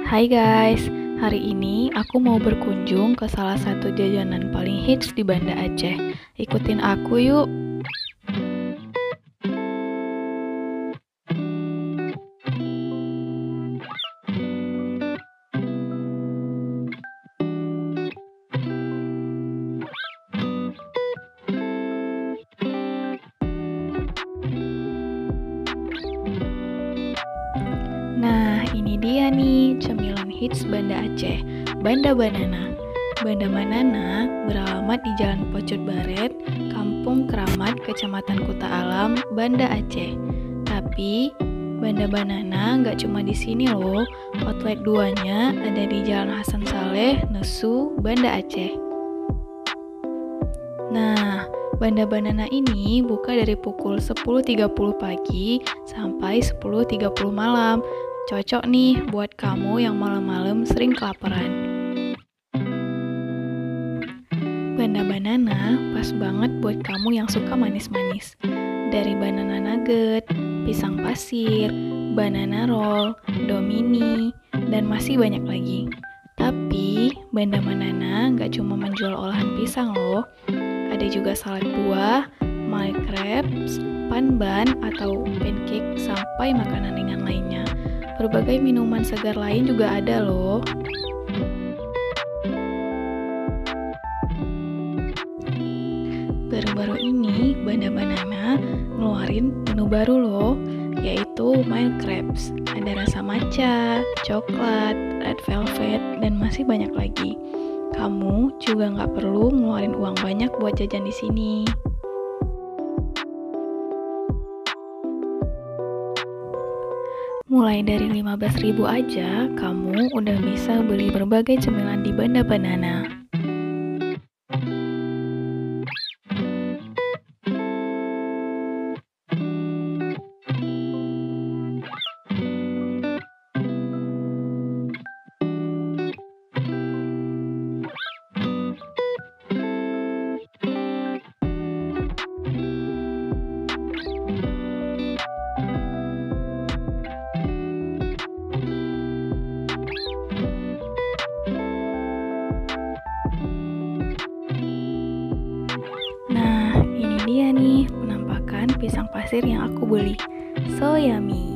Hai guys, hari ini aku mau berkunjung ke salah satu jajanan paling hits di Banda Aceh. Ikutin aku yuk. Nah, ini dia nih cemilan hits Banda Aceh, Banda Banana. Banda Banana beralamat di Jalan Pocut Baret, Kampung Keramat, Kecamatan Kuta Alam, Banda Aceh. Tapi Banda Banana nggak cuma di sini loh, outlet duanya ada di Jalan Hasan Saleh, Nesu, Banda Aceh. Nah, Banda Banana ini buka dari pukul 10.30 pagi sampai 10.30 malam. Cocok nih buat kamu yang malam-malam sering kelaparan. Banda Banana pas banget buat kamu yang suka manis-manis. Dari banana nugget, pisang pasir, banana roll, domini, dan masih banyak lagi. Tapi Banda Banana nggak cuma menjual olahan pisang loh. Ada juga salad buah, my crepes, panban atau pancake sampai makanan ringan lainnya. Berbagai minuman segar lain juga ada loh. Baru-baru ini Banda Banana ngeluarin menu baru loh, yaitu my crepes. Ada rasa matcha, coklat, red velvet, dan masih banyak lagi. Kamu juga nggak perlu ngeluarin uang banyak buat jajan di sini. Mulai dari 15.000 aja, kamu udah bisa beli berbagai cemilan di Banda Banana. Nah, ini dia nih penampakan pisang pasir yang aku beli. So yummy!